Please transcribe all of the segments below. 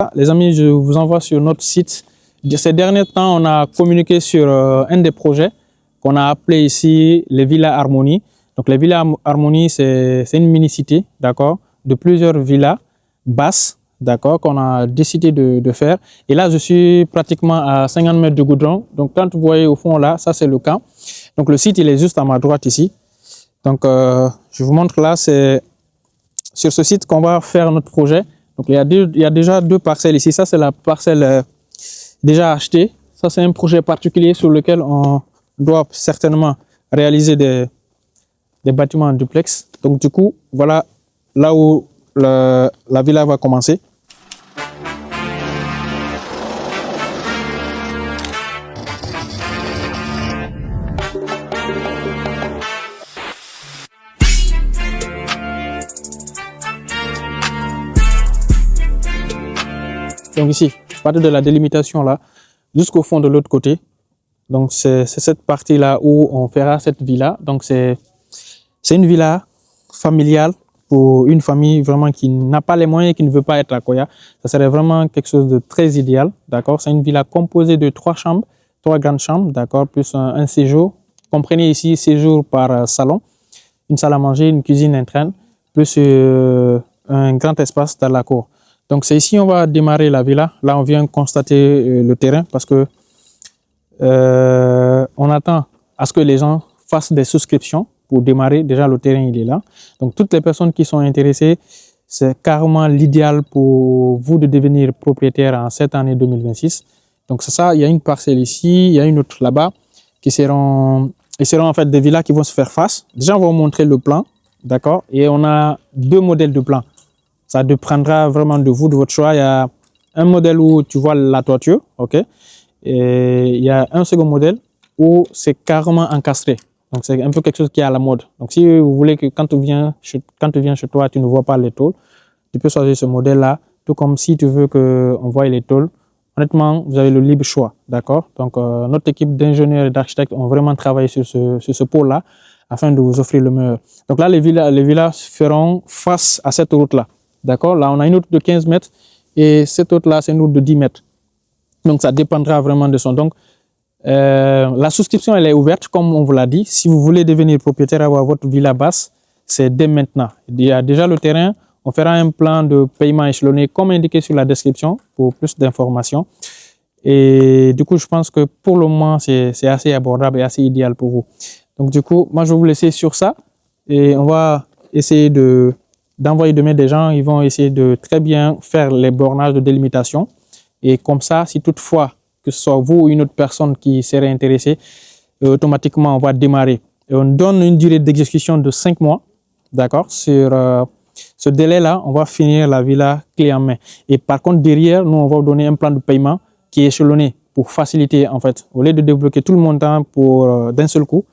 là, les amis, je vous envoie sur notre site. Ces derniers temps, on a communiqué sur un des projets qu'on a appelé ici les Villas Harmonie. Donc les Villas Harmonie, c'est une mini-cité, d'accord, de plusieurs villas basses, d'accord, qu'on a décidé de faire. Et là, je suis pratiquement à 50 mètres de goudron. Donc quand vous voyez au fond là, ça c'est le camp. Donc le site, il est juste à ma droite ici. Donc je vous montre là, c'est sur ce site qu'on va faire notre projet. Donc il y a déjà 2 parcelles ici. Ça c'est la parcelle déjà achetée. Ça c'est un projet particulier sur lequel on doit certainement réaliser des bâtiments en duplex. Donc du coup, voilà là où la villa va commencer. Donc ici, à partir de la délimitation là, jusqu'au fond de l'autre côté. Donc c'est cette partie-là où on fera cette villa. Donc c'est une villa familiale pour une famille vraiment qui n'a pas les moyens et qui ne veut pas être à Koya. Ça serait vraiment quelque chose de très idéal, d'accord. C'est une villa composée de 3 chambres, 3 grandes chambres, d'accord, plus un séjour. Comprenez ici séjour par salon, une salle à manger, une cuisine interne, plus un grand espace dans la cour. Donc c'est ici on va démarrer la villa. Là on vient constater le terrain parce que on attend à ce que les gens fassent des souscriptions pour démarrer. Déjà le terrain il est là. Donc toutes les personnes qui sont intéressées, c'est carrément l'idéal pour vous de devenir propriétaire en cette année 2026. Donc c'est ça, il y a une parcelle ici, il y a une autre là-bas qui seront en fait des villas qui vont se faire face. Déjà on va vous montrer le plan, d'accord, et on a 2 modèles de plan. Ça dépendra vraiment de vous, de votre choix. Il y a un modèle où tu vois la toiture, ok, et il y a un second modèle où c'est carrément encastré. Donc c'est un peu quelque chose qui est à la mode. Donc si vous voulez que quand tu viens chez toi, tu ne vois pas les tôles, tu peux choisir ce modèle-là. Tout comme si tu veux qu'on voie les tôles. Honnêtement, vous avez le libre choix, d'accord. Donc notre équipe d'ingénieurs et d'architectes ont vraiment travaillé sur ce pôle-là afin de vous offrir le meilleur. Donc là, les villas feront face à cette route-là. D'accord, là on a une route de 15 mètres et cette autre là c'est une route de 10 mètres. Donc ça dépendra vraiment de son. Donc la souscription elle est ouverte comme on vous l'a dit. Si vous voulez devenir propriétaire, avoir votre villa basse, c'est dès maintenant. Il y a déjà le terrain, on fera un plan de paiement échelonné comme indiqué sur la description pour plus d'informations. Et du coup je pense que pour le moment c'est assez abordable et assez idéal pour vous. Donc du coup moi je vais vous laisser sur ça et on va essayer d'envoyer demain des gens, ils vont essayer de très bien faire les bornages de délimitation. Et comme ça, si toutefois, que ce soit vous ou une autre personne qui serait intéressée, automatiquement, on va démarrer. Et on donne une durée d'exécution de 5 mois, d'accord. Sur ce délai-là, on va finir la villa clé en main. Et par contre, derrière, nous, on va vous donner un plan de paiement qui est échelonné pour faciliter, en fait. Au lieu de débloquer tout le montant pour d'un seul coup,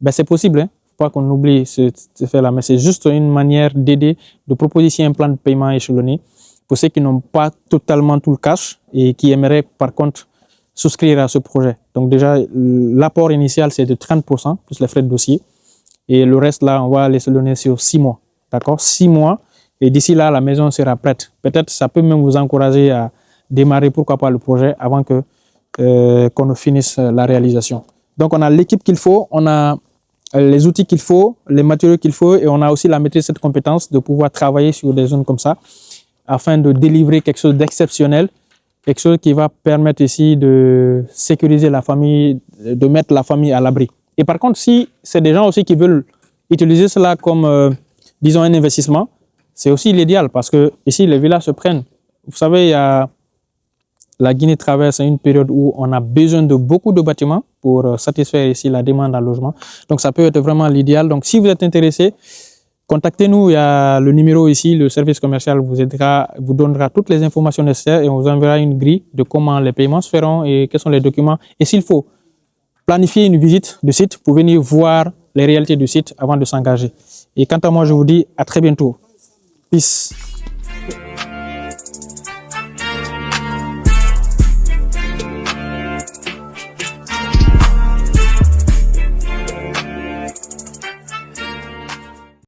ben, c'est possible, hein. Pas qu'on oublie ce fait-là, mais c'est juste une manière d'aider, de proposer ici un plan de paiement échelonné pour ceux qui n'ont pas totalement tout le cash et qui aimeraient par contre souscrire à ce projet. Donc déjà, l'apport initial c'est de 30% plus les frais de dossier et le reste là, on va l'échelonner sur 6 mois, d'accord, 6 mois et d'ici là, la maison sera prête. Peut-être ça peut même vous encourager à démarrer, pourquoi pas, le projet avant que qu'on ne finisse la réalisation. Donc on a l'équipe qu'il faut, on a les outils qu'il faut, les matériaux qu'il faut et on a aussi la maîtrise de cette compétence de pouvoir travailler sur des zones comme ça afin de délivrer quelque chose d'exceptionnel, quelque chose qui va permettre ici de sécuriser la famille, de mettre la famille à l'abri. Et par contre, si c'est des gens aussi qui veulent utiliser cela comme, disons, un investissement, c'est aussi l'idéal parce que ici, les villas se prennent. Vous savez, il y a la Guinée traverse une période où on a besoin de beaucoup de bâtiments pour satisfaire ici la demande en logement. Donc, ça peut être vraiment l'idéal. Donc, si vous êtes intéressé, contactez-nous. Il y a le numéro ici. Le service commercial vous aidera, vous donnera toutes les informations nécessaires et on vous enverra une grille de comment les paiements se feront et quels sont les documents. Et s'il faut, planifier une visite du site pour venir voir les réalités du site avant de s'engager. Et quant à moi, je vous dis à très bientôt. Peace.